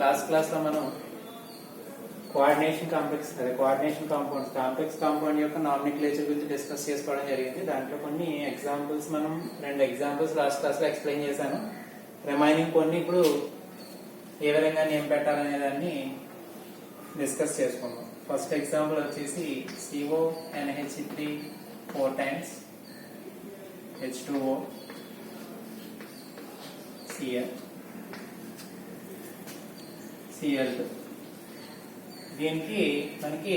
Last class లో మనం coordination complex compound యొక్క నామినిక్లేచర్ గురించి డిస్కస్ చేసుకోవడం జరిగింది. దాంట్లో కొన్ని ఎగ్జాంపుల్స్ మనం 2 ఎగ్జాంపుల్స్ లాస్ట్ క్లాస్ లో ఎక్స్ప్లెయిన్ చేశాను. రిమైనింగ్ కొన్ని ఇప్పుడు ఏ విధంగా నేమ్ పెట్టాలనే దాన్ని డిస్కస్ చేసుకుందాం. ఫస్ట్ ఎగ్జాంపుల్ వచ్చేసి CONH3 4 times H2O Cl2. దీనికి మనకి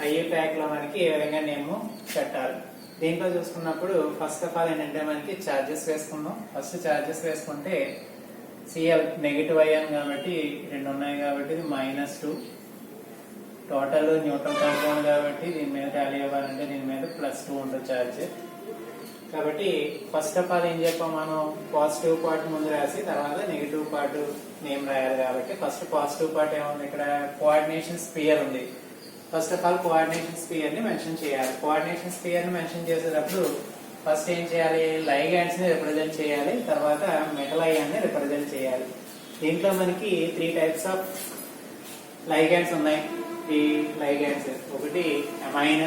అయ్యే ప్యాక్ లో మనకి ఏ విధంగా నేమ్ పెట్టాలి. దీంట్లో చూసుకున్నప్పుడు ఫస్ట్ ఆఫ్ ఆల్ ఏంటంటే మనకి చార్జెస్ వేసుకుందాం. ఫస్ట్ చార్జెస్ వేసుకుంటే Cl నెగిటివ్ అయ్యాను కాబట్టి 2 ఉన్నాయి కాబట్టి ఇది -2. టోటల్ న్యూట్రల్ కాంపౌండ్ కాబట్టి దీని మీద టాలీ అవ్వాలంటే దీని మీద +2 ఉంటుంది చార్జ్. కాబట్టి ఫస్ట్ ఆఫ్ ఆల్ ఏం చెప్పాం, మనం పాజిటివ్ పార్ట్ ముందు రాసి తర్వాత నెగిటివ్ పార్ట్ నేమ్ రాయాలి. కాబట్టి ఫస్ట్ పాజిటివ్ పార్ట్ ఏముంది, ఇక్కడ కోఆర్డినేషన్ స్పియర్ ఉంది. First of all coordination sphere ని మెన్షన్ చేయాలి. కోఆర్డినేషన్ స్పియర్ ని మెన్షన్ చేసేటప్పుడు ఫస్ట్ ఏం చేయాలి, లైగాండ్స్ ని రిప్రజెంట్ చేయాలి, తర్వాత మెటల్ అయాన్ ని రిప్రజెంట్ చేయాలి. దీంట్లో మనకి 3 types ఆఫ్ లైగాండ్స్ ఉన్నాయి. 3 లైగాండ్స్, ఒకటి amine,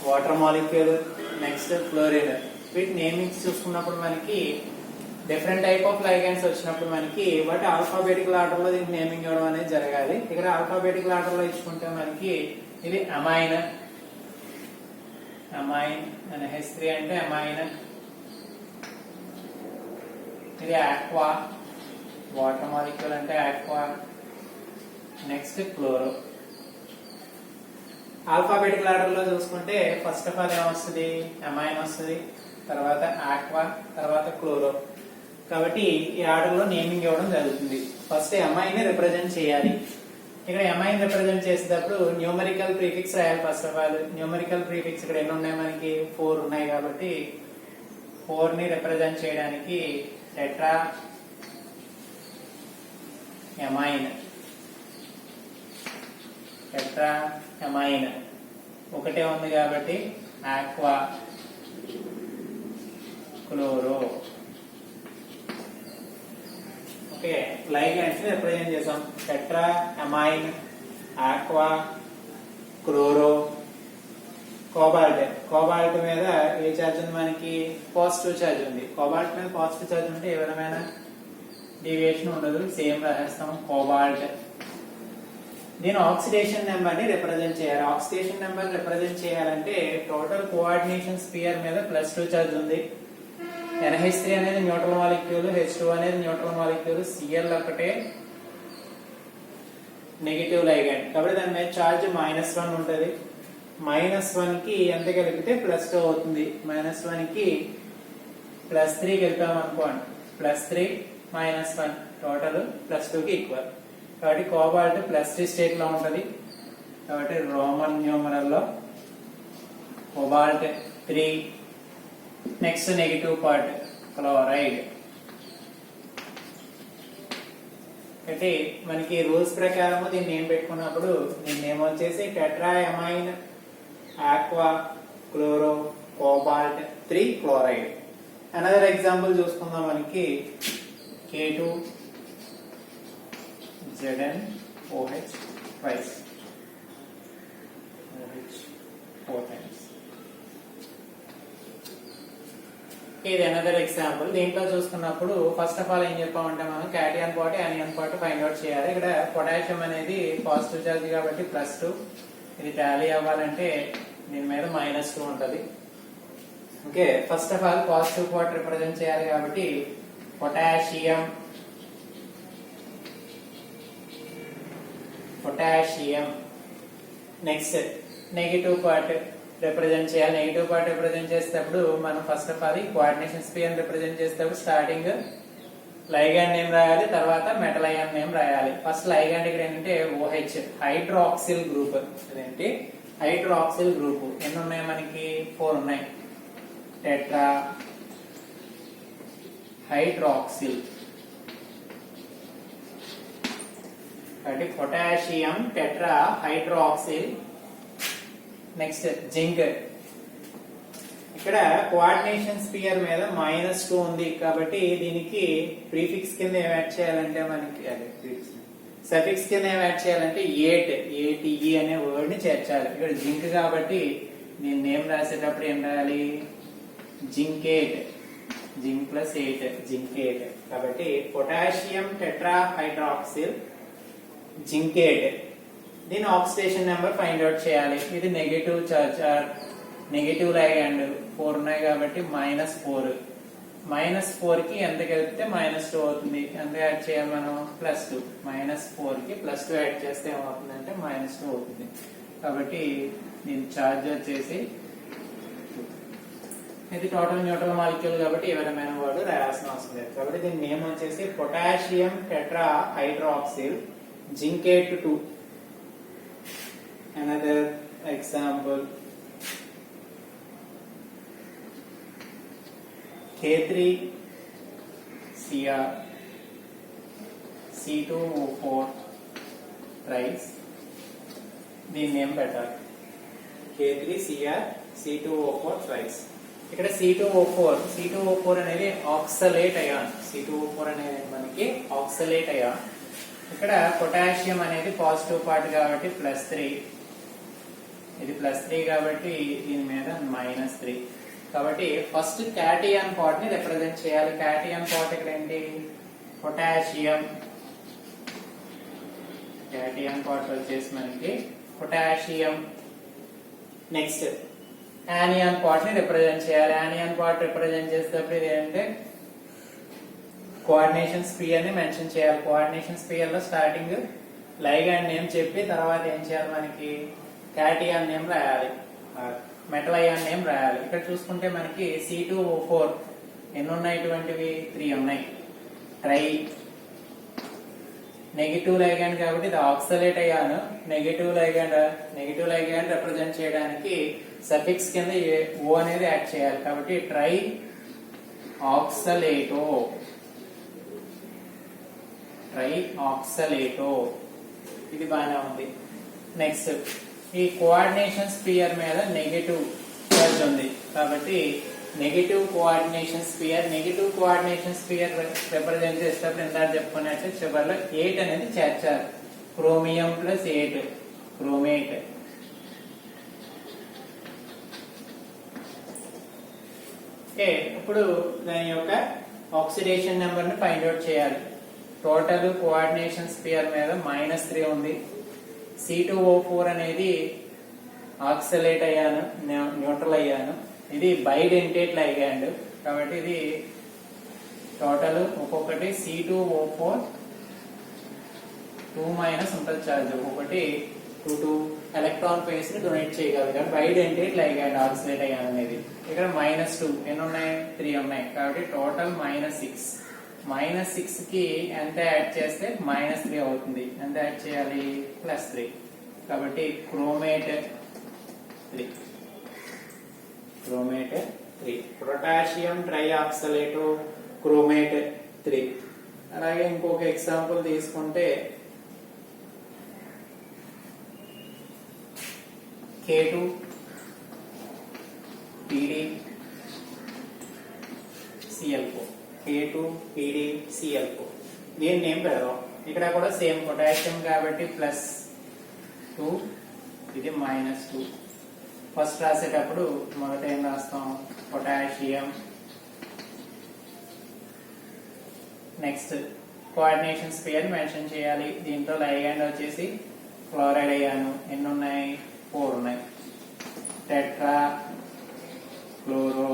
water molecule, next fluorine. వీటి నేమింగ్స్ చూసుకున్నప్పుడు మనకి డిఫరెంట్ టైప్ ఆఫ్ లైగాండ్స్ వచ్చినప్పుడు మనకి వాటి ఆల్ఫాబెటికల్ ఆర్డర్ లో దీనికి నేమింగ్ ఇవ్వడం అనేది జరగాలి. ఇక్కడ ఆల్ఫాబెటికల్ ఆర్డర్ లో ఇచ్చుకుంటే మనకి ఇది అమైన్ అని H3 అంటే అమైన్. ఇది ఆక్వా, వాటర్ మాలిక్యూల్ అంటే aqua. Next chloro. Alphabetical order లో చూసుకుంటే ఫస్ట్ ఆఫ్ ఆల్ ఏమొస్తుంది, అమైన్ వస్తుంది, తర్వాత ఆక్వా, తర్వాత క్లోరో. కాబట్టి ఈ ఆర్డర్ లో నేమింగ్ ఇవ్వడం జరుగుతుంది. ఫస్ట్ అమైన్ ని రిప్రజెంట్ చేయాలి. ఇక్కడ అమైన్ రిప్రజెంట్ చేసేటప్పుడు న్యూమరికల్ ప్రీఫిక్స్ రాయాలి. First of all numerical prefix ఇక్కడ ఎన్ని ఉన్నాయి, మనకి 4 ఉన్నాయి. కాబట్టి 4 ని రిప్రజెంట్ చేయడానికి టెట్రా అమైన్ ఒకటే ఉంది కాబట్టి ఆక్వా, క్లోరో. ఓకే, లైగాండ్స్ ని రిప్రజెంట్ చేసాం. Tetra amine, aqua, chloro. Cobalt మీద ఏ చార్జ్ ఉంది, మనకి పాజిటివ్ చార్జ్ ఉంది. కోబాల్ట్ మీద పాజిటివ్ చార్జ్ ఉంటే ఏ విధమైన డీవియేషన్ ఉండదు, సేమ్ రాసేస్తాం కోబాల్ట్. దీని ఆక్సిడేషన్ నెంబర్ ని రిప్రజెంట్ చేయాలి. ఆక్సిడేషన్ నెంబర్ రిప్రజెంట్ చేయాలంటే టోటల్ కోఆర్డినేషన్ స్పియర్ మీద +2 చార్జ్ ఉంది. NH3 అనేది న్యూట్రల్ మాలిక్యూల్, H2 అనేది న్యూట్రల్ మాలిక్యూల్, Cl ఒకటే నెగిటివ్ లైగాండ్ కాబట్టి దాని మీద చార్జ్ -1 ఉంటుంది. -1 కి ఎంత కలిపితే +2 అవుతుంది. -1 కి +3 కలిపాం అనుకోండి, +3 -1 టోటల్ +2 కి ఈక్వల్. కాబట్టి కోబాల్ట్ +3 స్టేట్ లో ఉంటది. కాబట్టి రోమన్ న్యూమరల్ లో cobalt 3. Next negative part chloride. అంటే మనకి రూల్స్ ప్రకారం దీన్ని నేమ్ పెట్టుకున్నప్పుడు దీని నేమ్ వచ్చేసి tetra amine aqua chloro cobalt 3 chloride. Another example చూసుకుందాం. మనకి K2ZnOH twice, OH 4 times. ఇది అనదర్ ఎగ్జాంపుల్. దీంట్లో చూసుకున్నప్పుడు ఫస్ట్ ఆఫ్ ఆల్ ఏం చెప్పామంటే మనం క్యాటియన్ పార్ట్, యానియన్ పార్ట్ ఫైండ్ అవుట్ చేయాలి. ఇక్కడ పొటాషియం అనేది పాజిటివ్ చార్జ్ కాబట్టి +2. ఇది టాలీ అవ్వాలంటే దీని మీద -2 ఉంటది. Okay, first of all positive part represent చేయాలి కాబట్టి potassium next negative part represent చేయాలి. నెగిటివ్ పార్ట్ రిప్రజెంట్ చేసేటప్పుడు మనం first of all coordination sphere represent చేసేటప్పుడు స్టార్టింగ్ లైగాండ్ నేమ్ రాయాలి, తర్వాత మెటల్ అయాన్ నేమ్ రాయాలి. ఫస్ట్ లైగాండ్ ఇక్కడ ఏంటంటే OH హైడ్రాక్సిల్ గ్రూప్. అదేంటి హైడ్రాక్సిల్ గ్రూప్. ఎన్ని ఉన్నాయి, మనకి 4 ఉన్నాయి. Tetra hydroxyl. కాబట్టి potassium tetra hydroxyl. Next zinc. ఇక్కడ కోఆర్డినేషన్ స్పియర్ మీద -2 ఉంది కాబట్టి దీనికి ప్రీఫిక్స్ కింద ఏం యాడ్ చేయాలంటే మనకి అదే సఫిక్స్ కింద ఏం యాడ్ చేయాలంటే ఏటే అనే వర్డ్ ని చేర్చాలి. ఇక్కడ జింక్ కాబట్టి నేను నేమ్ రాసేటప్పుడు ఏం రాయాలి, జింకేట్, జింక్ ప్లస్ 8 జింకేట్. కాబట్టి పొటాషియం టెట్రా హైడ్రాక్సిల్ జింకేట్. దీని ఆక్సిడేషన్ నెంబర్ ఫైండ్ అవుట్ చేయాలి. ఇది నెగటివ్ చార్జ్, నెగటివ్ లైగాండ్ 4 ఉన్నాయి కాబట్టి -4. -4 కి ఎంత కలిపితే -2 అవుతుంది. ఎంత యాడ్ చేయాలి మనం, +2. -4 కి +2 యాడ్ చేస్తే ఏమవుతుందంటే -2 అవుతుంది. కాబట్టి దీని చార్జ్ వచ్చేసి ఇది టోటల్ న్యూట్రల్ మాలిక్యూల్ కాబట్టి ఏ విధమైన వర్డ్ రాయాల్సిన అవసరం లేదు. కాబట్టి దీని నేమ్ వచ్చేసి potassium tetra hydroxyl zincate 2. Another example K3Cr C2O4 thrice. దీని నేమ్ పెట్టాలి K3Cr C2O4 ట్రైస్. ఇక్కడ C2O4 అనేది ఆక్సలేట్ అయాన్. C2O4 అనేది మనకి ఆక్సలేట్ అయాన్. ఇక్కడ పొటాషియం అనేది పాజిటివ్ పార్ట్ కాబట్టి +3, ఇది +3 కాబట్టి దీని మీద -3. కాబట్టి ఫస్ట్ క్యాటియన్ పార్ట్ ని రిప్రజెంట్ చేయాలి. క్యాటియన్ పార్ట్ ఇక్కడ ఏంటి, పొటాషియం. క్యాటియన్ పార్ట్ వచ్చేసి మనకి పొటాషియం. నెక్స్ట్ యానియన్ పార్ట్ ని రిప్రజెంట్ చేయాలి. యానియన్ పార్ట్ రిప్రజెంట్ చేసేటప్పుడు ఇది ఏంటంటే కోఆర్డినేషన్ స్పియర్ ని మెన్షన్ చేయాలి. కోఆర్డినేషన్ స్పియర్ లో స్టార్టింగ్ లైగాండ్ నేమ్ చెప్పి తర్వాత ఏం చేయాలి, మనకి క్యాటియన్ నేమ్ రాయాలి, మెటల్ అయాన్ నేమ్ రాయాలి. ఇక్కడ చూసుకుంటే మనకి C2O4 ఎన్ని ఉన్నాయి, ఇటువంటివి 3 ఉన్నాయి. ట్రై నెగిటివ్ లైగాండ్ కాబట్టి ఇది oxalate ion. Negative ligand represent చేయడానికి సఫిక్స్ కింద O అనేది యాడ్ చేయాలి. కాబట్టి ట్రై ఆక్సలేటో, ఇది బాగానే ఉంది. నెక్స్ట్ ఈ కోఆర్డినేషన్ స్పియర్ మీద నెగటివ్ చార్జ్ ఉంది కాబట్టి నెగటివ్ కోఆర్డినేషన్ స్పియర్ రిప్రజెంట్ చేసేటప్పుడు ఇందాక చెప్పుకున్నట్టు చివరిలో 8 అనేది చేర్చాలి. Chromium +8 chromate. ఓకే, ఇప్పుడు దాని యొక్క ఆక్సిడేషన్ నెంబర్ ని ఫైండ్ అవుట్ చేయాలి. టోటల్ కోఆర్డినేషన్ స్పియర్ మీద -3 ఉంది. C2O4 అనేది ఆక్సలేట్ అయ్యాను, న్యూట్రల్ అయ్యాను. ఇది బైడెంటేట్ లైగాండ్ కాబట్టి ఇది టోటల్ ఒక్కొక్కటి C2O4 2- ఉంటుంది చార్జ్. ఒక్కొక్కటి 2 ఎలక్ట్రాన్ పేస్ ని డొనేట్ చేయగలదు కాబట్టి బైడెంటేట్ లైగాండ్ ఆక్సలేట్ అయ్యాను అనేది. ఇక్కడ -2 ఎన్ని ఉన్నాయి, 3 ఉన్నాయి కాబట్టి టోటల్ -6. -6 కి ఎంత యాడ్ చేస్తే -3 అవుతుంది. ఎంత యాడ్ చేయాలి, +3. కాబట్టి క్రోమేట్ 3. Potassium ట్రైఆక్సలేట్ chromate 3. అలాగే ఇంకొక ఎగ్జాంపుల్ తీసుకుంటే K2PdCl4. దీని నేమ్ పెడదాం. ఇక్కడ కూడా సేమ్ పొటాషియం కాబట్టి +2, ఇది -2. ఫస్ట్ రాసేటప్పుడు మొదట ఏం రాస్తాం, potassium. Next coordination sphere mention చేయాలి. దీంట్లో లైగాండ్ వచ్చేసి క్లోరైడ్ అయ్యాను. ఎన్ని ఉన్నాయి, 4 ఉన్నాయి. టెట్రా క్లోరో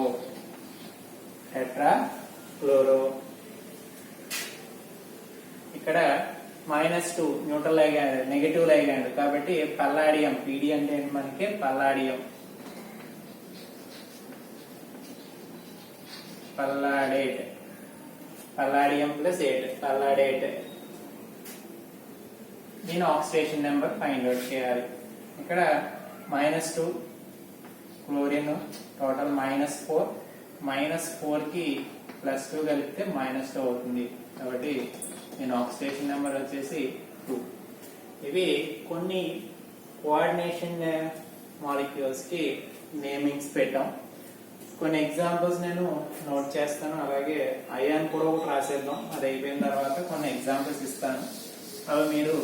ఇక్కడ -2 న్యూట్రల్ లైగాండ్, నెగటివ్ లైగాండ్ కాబట్టి పల్లాడియం. పీడి అంటే మనకి పల్లాడియం, పల్లాడియం +8 పల్లాడేట్. దీని ఆక్సిడేషన్ నెంబర్ ఫైండ్ అవుట్ చేయాలి. ఇక్కడ -2 క్లోరిన్, టోటల్ -4. -4 కి +2 కలిపితే -2 అవుతుంది కాబట్టి దీని ఆక్సిడేషన్ నెంబర్ వచ్చేసి 2. ఇవి కొన్ని కోఆర్డినేషన్ మాలిక్యూల్స్ కి నేమింగ్స్ పెట్టాం. కొన్ని ఎగ్జాంపుల్స్ నేను నోట్ చేస్తాను, అలాగే అయాన్ కూడా ఒకటి రాసేద్దాం. అది అయిపోయిన తర్వాత కొన్ని ఎగ్జాంపుల్స్ ఇస్తాను, అవి మీరు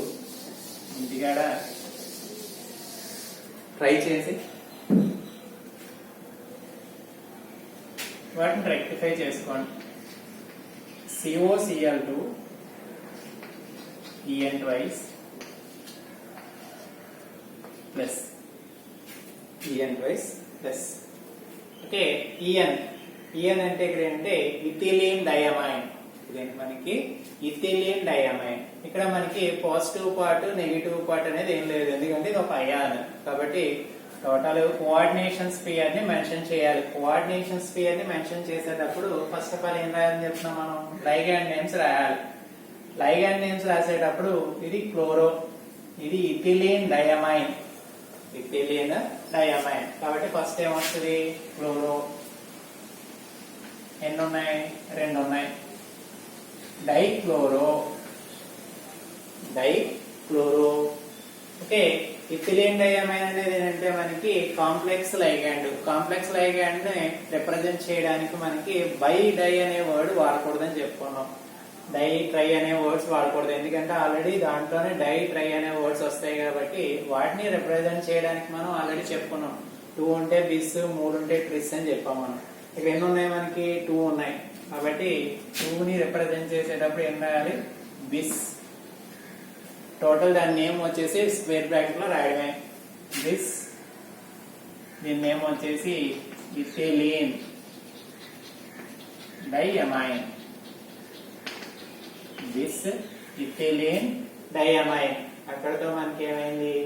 ఇంటికాడ ట్రై చేసి వాటిని రెక్టిఫై చేసుకోండి. COCl2 En twice plus En twice plus. Okay, EN అంటే ఇక్కడ ఏంటంటే ఇథిలీన్ డయామైన్. ఇదేంటి మనకి ఇథిలీన్ డయామైన్. ఇక్కడ మనకి పాజిటివ్ పార్ట్ నెగిటివ్ పార్ట్ అనేది ఏం లేదు, ఎందుకంటే ఇది ఒక అయాన్. కాబట్టి టోటల్ కోఆర్డినేషన్ స్పియర్ ని మెన్షన్ చేయాలి. కోఆర్డినేషన్ స్పియర్ ని మెన్షన్ చేసేటప్పుడు ఫస్ట్ ఆఫ్ ఆల్ ఏం రాయాలని చెప్తున్నాం మనం, లైగాండ్ నేమ్స్ రాయాలి. లైగాండ్ నేమ్స్ రాసేటప్పుడు ఇది క్లోరో, ఇది ఇథిలీన్ డయామైన్, ఇథిలీన్ డయామైన్. కాబట్టి ఫస్ట్ ఏమొస్తుంది, క్లోరో. ఎన్ని ఉన్నాయి, 2 ఉన్నాయి. Dichloro, dichloro. Okay, ethylene diamine అనేది ఏంటంటే మనకి కాంప్లెక్స్ లైగాండ్. కాంప్లెక్స్ లైగాండ్ ని రిప్రజెంట్ చేయడానికి మనకి బై డై అనే వర్డ్ వాడకూడదని చెప్పుకున్నాం. డై ట్రై అనే వర్డ్స్ వాడకూడదు, ఎందుకంటే ఆల్రెడీ దాంట్లోనే డై ట్రై అనే వర్డ్స్ వస్తాయి కాబట్టి వాటిని రిప్రజెంట్ చేయడానికి మనం ఆల్రెడీ చెప్పుకున్నాం. 2 ఉంటే బిస్, 3 ఉంటే ట్రిస్ అని చెప్పాం మనం. ఇక్కడ ఎన్ని ఉన్నాయి, మనకి 2 ఉన్నాయి. కాబట్టి 2 ని రిప్రజెంట్ చేసేటప్పుడు ఏం రాయాలి, బిస్. టోటల్ దాని నేమ్ వచ్చేసి స్క్వేర్ బ్రాకెట్ లో రాయడమే, బిస్. దీని నేమ్ వచ్చేసి ethylene diamine, bis ethylene diamine. అక్కడతో మనకి ఏమైంది,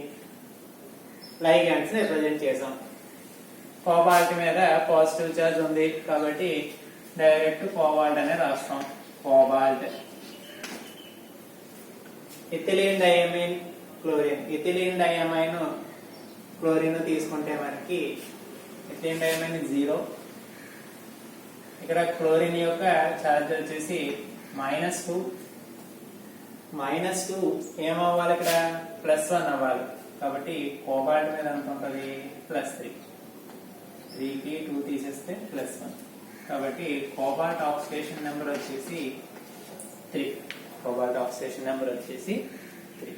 లైగాండ్స్ రిప్రజెంట్ చేసాం. కోబాల్ట్ మీద పాజిటివ్ చార్జ్ ఉంది కాబట్టి డైరెక్ట్ కోబాల్ట్ అనే రాస్తాం, cobalt. Ethylene diamine, chlorine. Ethylene diamine chlorine తీసుకుంటే మనకి ఇథిలీన్ డయామైన్ 0. ఇక్కడ క్లోరిన్ యొక్క ఛార్జ్ వచ్చేసి -2. -2 ఏమవ్వాలి, ఇక్కడ +1 అవ్వాలి. కాబట్టి కోబాల్ట్ మీద ఎంత ఉంటుంది, +3. 3కి 2 తీసేస్తే +1. కాబట్టి కోబాల్ట్ ఆక్సిడేషన్ నెంబర్ వచ్చేసి 3. కోబాల్ట్ ఆక్సిడేషన్ నెంబర్ వచ్చేసి 3.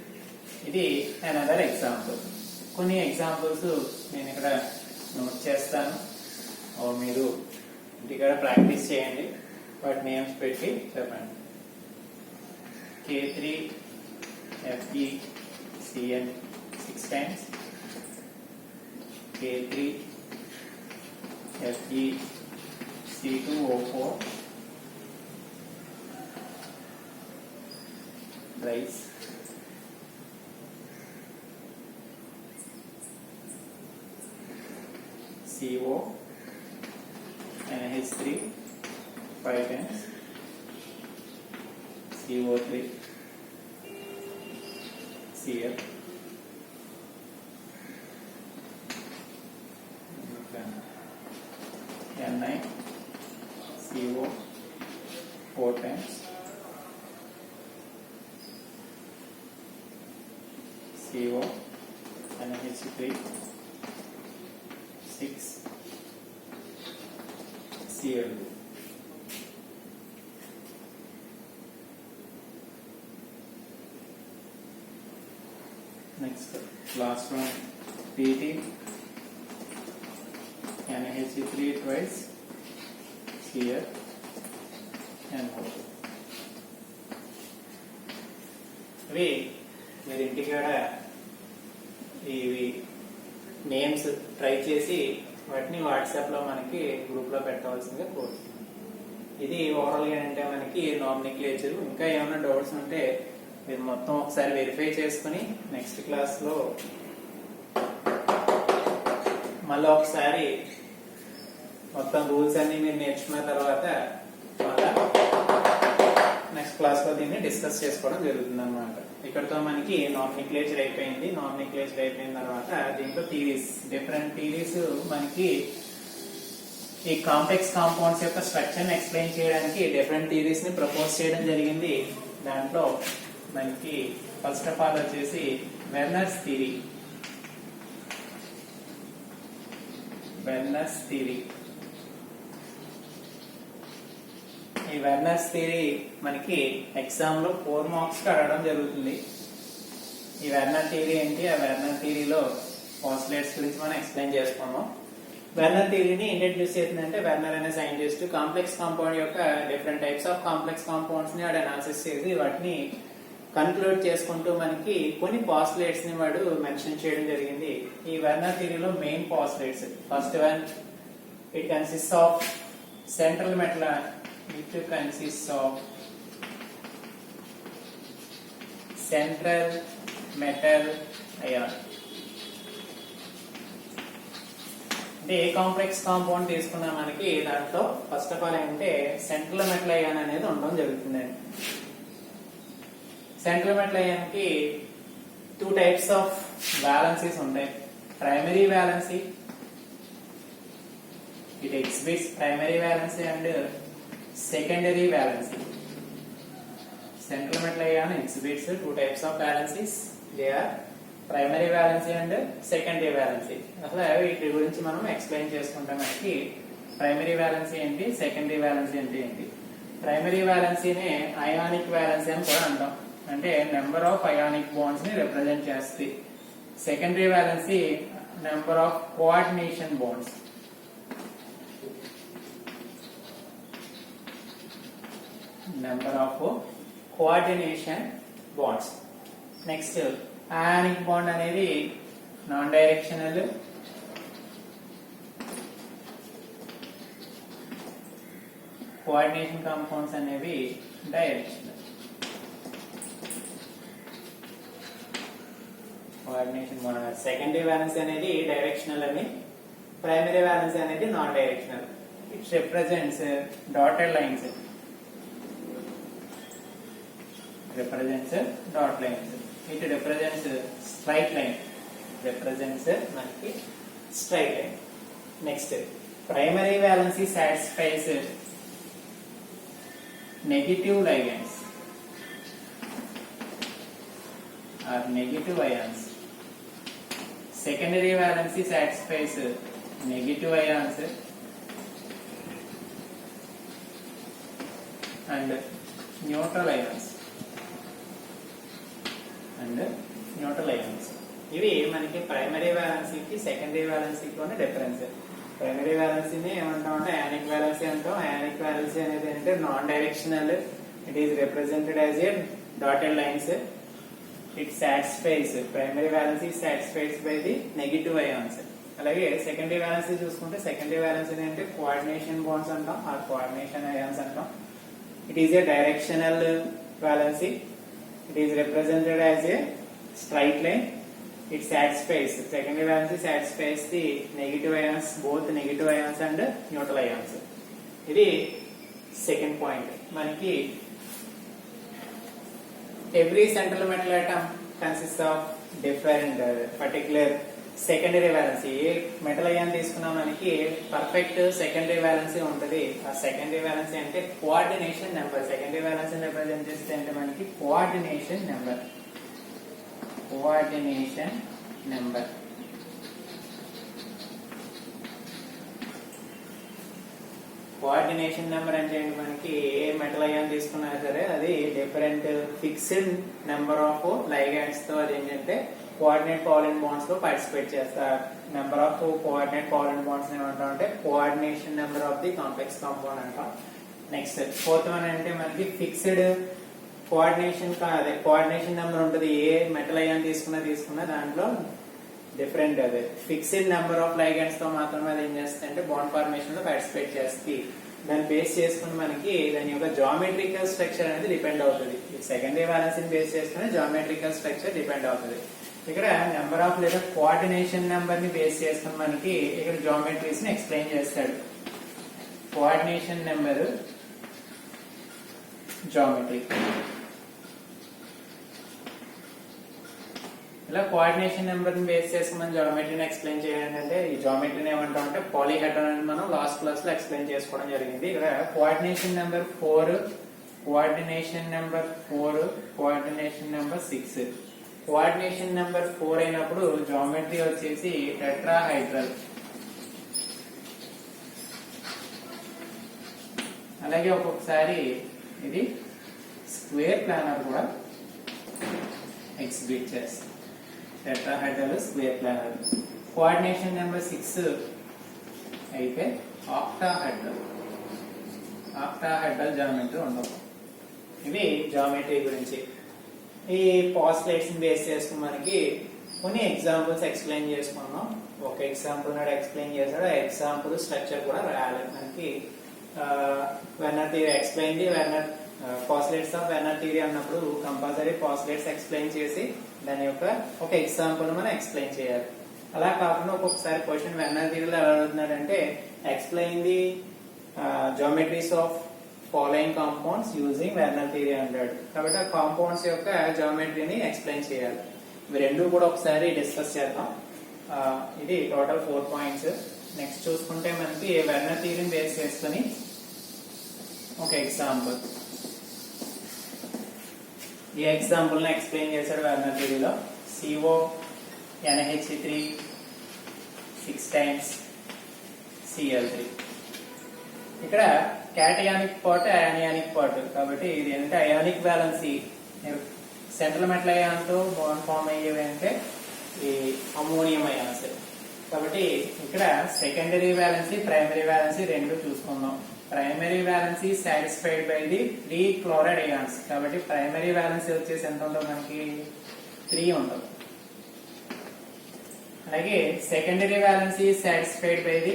ఇది అనదర్ ఎగ్జాంపుల్. కొన్ని ఎగ్జాంపుల్స్ నేను ఇక్కడ నోట్ చేస్తాను, మీరు ఇంటికాడ ప్రాక్టీస్ చేయండి, వాటి నేమ్స్ పెట్టి చెప్పండి. K3FeCN 6 times, K3FeC2O4 rice, CO NH3 5 times, CO3 Cl, Ni CO 4 times, CO NH3 6 Cl2. Next, last one, PT NH3 twice Cl and O. ఇవి మీరు ఇంటికాడ ఇవి నేమ్స్ ట్రై చేసి వాటిని వాట్సాప్ లో మనకి గ్రూప్ లో పెట్టవలసిందిగా కోరుతున్నాను. ఇది ఓవరాల్ గా అంటే మనకి నామినిక్లేచర్. ఇంకా ఏమైనా డౌట్స్ ఉంటే మీరు మొత్తం ఒకసారి వెరిఫై చేసుకుని నెక్స్ట్ క్లాస్ లో మళ్ళీ ఒకసారి మొత్తం రూల్స్ అన్ని మీరు నేర్చుకున్న తర్వాత మళ్ళా నెక్స్ట్ క్లాస్ లో దీన్ని డిస్కస్ చేసుకోవడం జరుగుతుంది అన్నమాట. ఇక్కడతో మనకి నామినిక్లేచర్ అయిపోయింది. నామినిక్లేచర్ అయిపోయిన తర్వాత దీంట్లో థియరీస్, డిఫరెంట్ థియరీస్ మనకి ఈ కాంప్లెక్స్ కాంపౌండ్స్ యొక్క స్ట్రక్చర్ ని ఎక్స్ప్లెయిన్ చేయడానికి డిఫరెంట్ థియరీస్ ని ప్రపోజ్ చేయడం జరిగింది. దాంట్లో మనకి ఫస్ట్ ఆఫ్ ఆల్ వచ్చేసి వెర్నర్స్ థియరీ. వెర్నర్స్ థియరీ ఈ వెర్నర్స్ థియరీ మనకి ఎగ్జామ్ లో 4 మార్క్స్ కి అడగడం జరుగుతుంది. ఈ వెర్నర్ థియరీ ఏంటి, ఆ వెర్నర్ థియరీలో పాస్టులేట్స్ గురించి మనం ఎక్స్ప్లెయిన్ చేసుకున్నాం. వెర్నర్ థియరీని ఇంట్రడ్యూస్ చేసిందంటే వెర్నర్ అనే సైంటిస్ట్ కాంప్లెక్స్ కాంపౌండ్ యొక్క different types of complex compounds ని వాడు అనాలిసిస్ చేసి వాటిని కన్క్లూడ్ చేసుకుంటూ మనకి కొన్ని పాస్టులేట్స్ ని వాడు మెన్షన్ చేయడం జరిగింది. ఈ వెర్నర్ థియరీలో main postulates, first one, it consist of central metal, it consist of central metal ion. అంటే ఏ కాంప్లెక్స్ కాంపౌండ్ తీసుకున్నా మనకి దాంట్లో ఫస్ట్ ఆఫ్ ఆల్ ఏంటంటే సెంట్రల్ మెటల్ అయాన్ అనేది ఉండడం జరుగుతుందండి. సెంట్రల్ మెటల్ అయాన్ కి 2 టైప్స్ ఆఫ్ వ్యాలెన్సీస్ ఉంటాయి. Primary valency, it exhibits primary valency and secondary valency. Central metal ion exhibits 2 types of valencies. They are primary valency and secondary valency. అసలు వీటి గురించి మనం explain చేసుకుంటాం. మనకి ప్రైమరీ వ్యాలెన్సీ ఏంటి, secondary valency అంటే ఏంటి. ప్రైమరీ వ్యాలెన్సీనే అయానిక్ వ్యాలెన్సీ అని కూడా అంటాం, అంటే నెంబర్ ఆఫ్ అయానిక్ బాండ్స్ ని రిప్రజెంట్ చేస్తుంది. Secondary valency number of coordination bonds. Number of coordination bonds. Next ionic bond అనేది నాన్ డైరెక్షనల్, కోఆర్డినేషన్ కాంపౌండ్స్ అనేవి directional. Coordination bond secondary valence అనేది డైరెక్షనల్ అని, ప్రైమరీ వ్యాలెన్స్ అనేది non directional. It represents dotted lines, represents dot lines. It represents straight line, represents మనకి straight line. Next, primary valency satisfies negative ligands or negative ions. Secondary valency satisfies negative ions and neutral ions. Neutral ions. ఇవి మనకి primary వ్యాలెన్సీకి secondary వ్యాలెన్సీకి difference. Primary వ్యాలెన్సీని ఏమంటాం అంటే ionic valency అంటాం. Ionic valency అనేది ఏంటంటే non directional, it is represented as a dotted lines. It satisfies, primary valency satisfies by the negative ions. అలాగే secondary valency చూసుకుంటే secondary valency అంటే కోఆర్డినేషన్ బాండ్స్ అంటాం, ఆ కోఆర్డినేషన్ అయాన్స్ అంటాం. It is a directional valency. It is represented as a straight line. It satisfies, secondary valency satisfies the negative ions, both negative ions and neutral ions. ఇది second point. మనకి every central metal atom consists of different particular secondary valency. ఏ మెటల్ అయాన్ తీసుకున్నా మనకి perfect secondary valency ఉంటుంది. ఆ secondary valency అంటే coordination number. Secondary valency represent చేస్తే అంటే మనకి coordination number. Coordination number coordination number అంటే ఏంటి, మనకి ఏ మెటల్ అయాన్ తీసుకున్నా సరే అది different fixed number of ligands తో అది ఏంటంటే కోఆర్డినేట్ కోవలెంట్ బాండ్స్ లో పార్టిసిపేట్ చేస్తారు. Number of coordinate covalent bonds ఏమంటాం అంటే coordination number of the complex compound అంటాం. నెక్స్ట్ ఫోర్త్ వన్ అంటే మనకి ఫిక్స్డ్ కోఆర్డినేషన్, అదే కోఆర్డినేషన్ నెంబర్ ఉంటుంది. ఏ మెటల్ అయాన్ తీసుకున్నా దాంట్లో డిఫరెంట్ అదే ఫిక్స్డ్ నెంబర్ ఆఫ్ లైగాండ్స్ తో మాత్రమే అది ఏం చేస్తుంది అంటే బాండ్ ఫార్మేషన్ లో పార్టిసిపేట్ చేస్తుంది. దాన్ని బేస్ చేసుకుని మనకి దాని యొక్క జామెట్రికల్ స్ట్రక్చర్ అనేది డిపెండ్ అవుతుంది. సెకండరీ వ్యాలెన్సీని బేస్ చేసుకుని జామెట్రికల్ స్ట్రక్చర్ డిపెండ్ అవుతుంది. ఇక్కడ నెంబర్ ఆఫ్ లేదా కోఆర్డినేషన్ నెంబర్ ని బేస్ చేసుకుని మనకి ఇక్కడ జామెట్రీస్ ని ఎక్స్ప్లెయిన్ చేస్తాడు. Coordination number, geometry. ఇలా కోఆర్డినేషన్ నెంబర్ ని బేస్ చేసుకుని మనం జామెట్రీని ఎక్స్ప్లెయిన్ చేయాలంటే ఈ జామెట్రీని ఏమంటాం అంటే పాలీహెడ్రాన్ అని మనం లాస్ట్ క్లాస్ లో ఎక్స్ప్లెయిన్ చేసుకోవడం జరిగింది. ఇక్కడ coordination number 4, coordination number 4, coordination number 6. Coordination number 4 అయినప్పుడు జామెట్రీ వచ్చేసి టెట్రాహైడ్రల్. అలాగే ఒక్కొక్కసారి ఇది స్క్వేర్ ప్లానర్ కూడా ఎగ్జిబిట్ చేస్తాం. Tetrahedral square planar. Coordination number 6 అయితే ఆక్టాహెడ్రల్ జామెట్రీ ఉండవు. ఇవి జామెట్రీ గురించి. ఈ పాస్లేట్స్ బేస్ చేసుకుని మనకి కొన్ని ఎగ్జాంపుల్స్ ఎక్స్ప్లెయిన్ చేసుకున్నాం. ఒక ఎగ్జాంపుల్ నాడు ఎక్స్ప్లెయిన్ చేశాడు. ఆ ఎగ్జాంపుల్ స్ట్రక్చర్ కూడా రాయాలి మనకి. Werner theory explain Werner postulates of Werner theory అన్నప్పుడు కంపల్సరీ పాస్లేట్స్ ఎక్స్ప్లెయిన్ చేసి దాని యొక్క ఒక ఎగ్జాంపుల్ మనం ఎక్స్ప్లెయిన్ చేయాలి. అలా కాకుండా ఒక్కొక్కసారి క్వశ్చన్ వెర్నర్ థియరీలో ఎలా అడుగుతున్నాడంటే explain the geometries of following compounds using Werner theory అంటాడు. కాబట్టి ఆ కాంపౌండ్స్ యొక్క జామెట్రీని ఎక్స్ప్లెయిన్ చేయాలి. ఇవి రెండు కూడా ఒకసారి డిస్కస్ చేద్దాం. ఇది టోటల్ 4 పాయింట్స్. నెక్స్ట్ చూసుకుంటే మనకి వెర్నర్ థియరీని బేస్ చేసుకుని ఒక ఎగ్జాంపుల్. ఈ ఎగ్జాంపుల్ ని ఎక్స్ప్లెయిన్ చేశాడు వెర్నర్ థియరీలో. CONH3 6 times Cl3. ఇక్కడ క్యాటయానిక్ పార్ట్, అయానియానిక్ పార్ట్. కాబట్టి ఇది ఏంటంటే అయానిక్ బ్యాలెన్సీ. సెంట్రల్ మెటల్ అయాన్తో బాండ్ ఫామ్ అయ్యేవి అంటే ఈ అమోనియం అయాన్స్. కాబట్టి ఇక్కడ సెకండరీ వ్యాలెన్సీ, ప్రైమరీ వ్యాలెన్సీ రెండు చూసుకుందాం. Primary valency satisfied by the 3 chloride ions. కాబట్టి ప్రైమరీ వ్యాలెన్సీ వచ్చేసి ఎంత ఉంటుంది మనకి? 3 ఉంటుంది. అలాగే secondary valency satisfied by the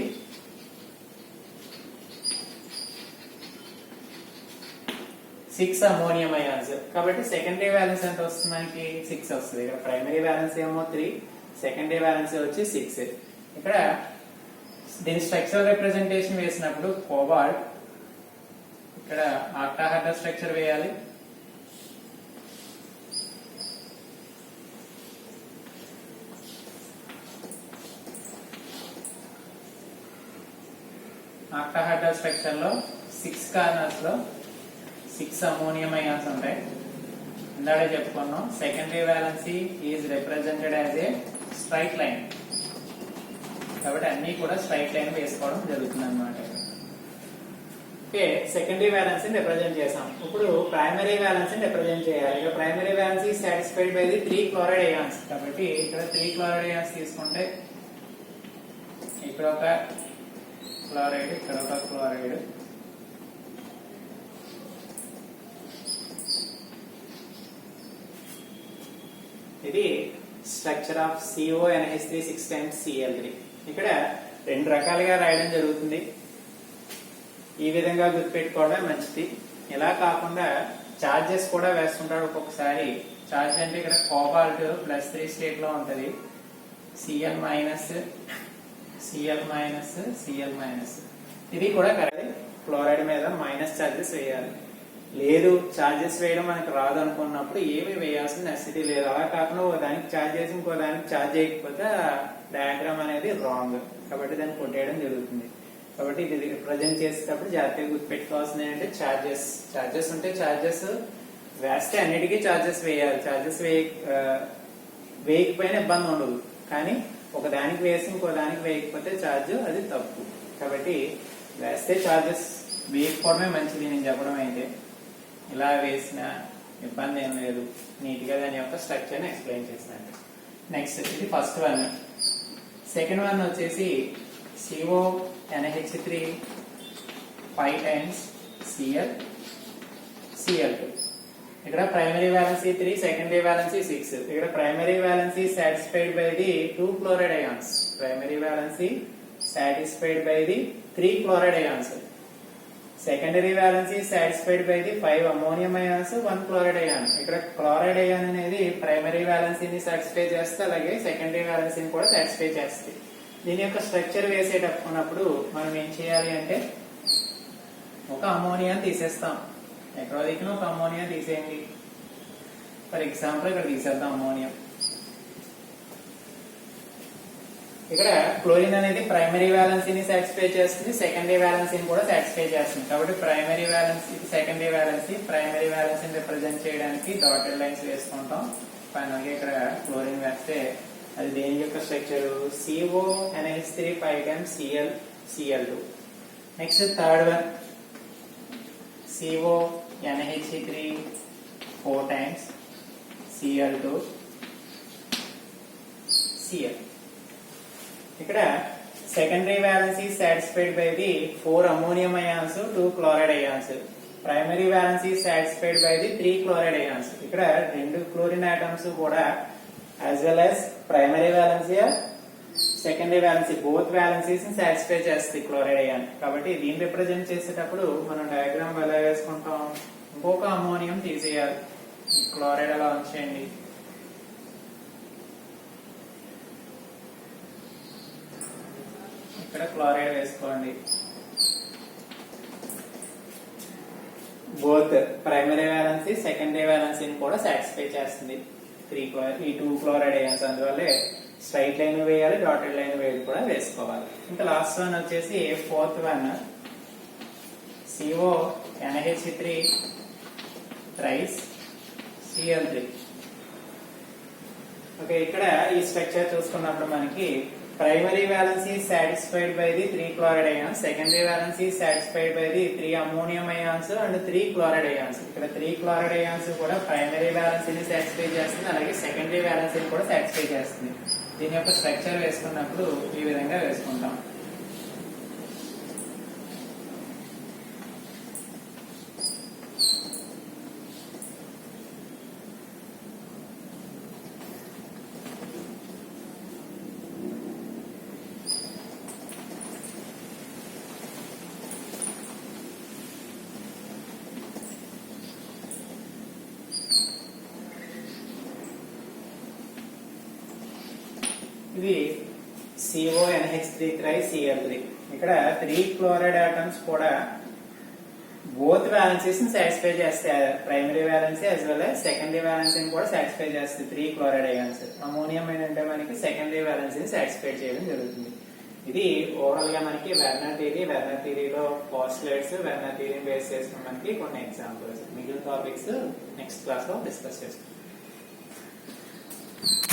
6 ammonium ions. కాబట్టి సెకండరీ వ్యాలెన్స్ ఎంత వస్తుంది మనకి? 6 వస్తుంది. ఇక్కడ ప్రైమరీ వ్యాలెన్స్ ఏమో 3, సెకండరీ వ్యాలెన్స్ వచ్చి 6. ఇక్కడ దీని స్ట్రక్చరల్ రిప్రజెంటేషన్ వేసినప్పుడు కోబాల్ట్, ఇక్కడ ఆక్టాహెడ్రల్ స్ట్రక్చర్ వేయాలి. ఆక్టాహెడ్రల్ స్ట్రక్చర్ లో 6 కార్నర్స్ లో 6 అమోనియం అయాన్స్ ఉంటాయి. ఇందాడే చెప్పుకున్నాం. Secondary valency is represented as a straight line. కాబట్టి అన్ని కూడా స్ట్రైట్ లైన్ వేసుకోవడం జరుగుతుంది అన్నమాట. ఓకే, సెకండరీ వ్యాలెన్సీని రిప్రజెంట్ చేసాం. ఇప్పుడు ప్రైమరీ వ్యాలెన్సీని రిప్రజెంట్ చేయాలి. ఇక్కడ primary valency satisfied by the 3 chloride ions. కాబట్టి ఇక్కడ 3 క్లోరైడ్ అయాన్స్ తీసుకుంటే ఇక్కడ ఒక క్లోరైడ్, ఇక్కడ ఒక క్లోరైడ్, ఇది structure of CONH3 6 times Cl3. ఇక్కడ రెండు రకాలుగా రాయడం జరుగుతుంది. ఈ విధంగా గుర్తుపెట్టుకోవడం మంచిది. ఇలా కాకుండా చార్జెస్ కూడా వేస్తుంటాడు ఒక్కొక్కసారి. చార్జ్ అంటే ఇక్కడ కోబాల్ట్ +3 స్టేట్ లో ఉంటది. Cl minus, Cl minus, Cl minus. ఇది కూడా కరెక్ట్. క్లోరైడ్ మీద మైనస్ చార్జెస్ వేయాలి. లేదు చార్జెస్ వేయడం మనకు రాదు అనుకున్నప్పుడు ఏమి వేయాల్సిన నెసిటీ లేదు. అలా కాకుండా ఒక దానికి ఛార్జ్ చేసి ఇంకో దానికి ఛార్జ్ చేయకపోతే డయాగ్రామ్ అనేది రాంగ్. కాబట్టి దాన్ని కొట్టేయడం జరుగుతుంది. కాబట్టి ఇది రిప్రజెంట్ చేసేటప్పుడు జాగ్రత్తగా గుర్తుపెట్టుకోవాల్సింది ఏంటంటే చార్జెస్ ఉంటే చార్జెస్ వేస్తే అన్నిటికీ చార్జెస్ వేయాలి. చార్జెస్ వేయకపోయినా ఇబ్బంది ఉండదు. కానీ ఒక దానికి వేసి ఇంకో దానికి వేయకపోతే ఛార్జ్ అది తప్పు. కాబట్టి వేస్తే చార్జెస్ వేయకపోవడమే మంచిది. నేను చెప్పడం అయితే ఇలా వేసిన ఇబ్బంది ఏం లేదు. నీట్ గా దాని యొక్క స్ట్రక్చర్ ని ఎక్స్ప్లెయిన్ చేసినట్టు. నెక్స్ట్ ఇది ఫస్ట్ వన్. సెకండ్ వన్ వచ్చేసి CONH3 5 times Cl2. ఇక్కడ ప్రైమరీ వ్యాలెన్సీ 3, సెకండరీ వ్యాలెన్సీ 6. ఇక్కడ primary valency satisfied by the 2 chloride ions. Primary valency satisfied by the 3 chloride ions. Secondary valency satisfied by the 5 ammonium ions, 1 chloride ion. ఇక్కడ chloride ion అనేది primary వ్యాలెన్సీని satisfy చేస్తే అలాగే secondary వ్యాలెన్సీని కూడా satisfy చేస్తుంది. దీని యొక్క స్ట్రక్చర్ వేసేటప్పుడు మనం ఏం చేయాలి అంటే ఒక అమోనియా తీసేస్తాం. ఎక్కడో దిక్కున ఒక అమోనియా తీసేయండి. ఫర్ ఎగ్జాంపుల్ ఇక్కడ తీసేద్దాం అమోనియం. ఇక్కడ క్లోరిన్ అనేది ప్రైమరీ వ్యాలెన్సీని సాటిస్ఫై చేస్తుంది, సెకండరీ వ్యాలెన్సీని కూడా సాటిస్ఫై చేస్తుంది. కాబట్టి primary valency, secondary valency, primary వ్యాలెన్సీని రిప్రజెంట్ చేయడానికి డాటెడ్ లైన్స్ వేసుకుంటాం. ఫైనల్ గా ఇక్కడ క్లోరిన్ వేస్తే అది దేని యొక్క structure? CONH3 5 times Cl2. Next third one CO NH3 4 times Cl2 Cl. ఇక్కడ secondary valence is satisfied by the 4 ammonium ions, 2 chloride ions. Primary valence is satisfied by the 3 chloride ions. ఇక్కడ 2 chlorine atoms కూడా as well as primary valence, secondary valence, both valences ని satisfy చేస్తుంది chloride ion. కాబట్టి దీన్ని represent చేసేటప్పుడు మనం diagram ఎలా వేసుకుంటాం, ఇంకొక అమ్మోనియం తీసేయాలి, క్లోరైడ్ అలా ఉంచేయండి. ఇక్కడ క్లోరైడ్ వేసుకోండి. Both primary valency secondary valency కూడా సాటిస్ఫై చేస్తుంది ఈ 2 క్లోరైడ్ అయాన్స్. అందువల్లే స్ట్రైట్ లైన్ వేయాలి, డాటెడ్ లైన్ వేయాలి కూడా వేసుకోవాలి. ఇంకా లాస్ట్ వన్ వచ్చేసి fourth one CO NH3 thrice Cl3. Okay, ఇక్కడ ఈ స్ట్రక్చర్ చూసుకున్నప్పుడు మనకి primary valence is satisfied by the 3 chloride ions, secondary valence is satisfied by the 3 ammonium ions and 3 chloride ions. ఇక్కడ 3 chloride ions కూడా primary valence ని satisfy చేస్తుంది, అలాగే secondary valence ని కూడా satisfy చేస్తుంది. దీని యొక్క స్ట్రక్చర్ వేసుకున్నప్పుడు ఈ విధంగా వేసుకుంటాం. ఇది CO NH3 thrice Cl3. ఇక్కడ 3 క్లోరైడ్ ఆటమ్స్ కూడా బోత్ వ్యాలెన్సీస్ ని సాటిస్ఫై చేస్తాయి, primary valency as well as secondary valency కూడా సాటిస్ఫై చేస్తాయి 3 క్లోరైడ్ అయాన్స్. అమోనియం ఏంటంటే మనకి సెకండరీ వ్యాలెన్సీని సాటిస్ఫై చేయడం జరుగుతుంది. ఇది ఓవరాల్ గా మనకి వెర్నర్ థియరీలో పోస్టులేట్స్, వెర్నర్ థియరీని బేస్ చేసుకుని మనకి కొన్ని ఎగ్జాంపుల్స్. మిగిలిన టాపిక్స్ నెక్స్ట్ క్లాస్ లో డిస్కస్ చేస్తాం.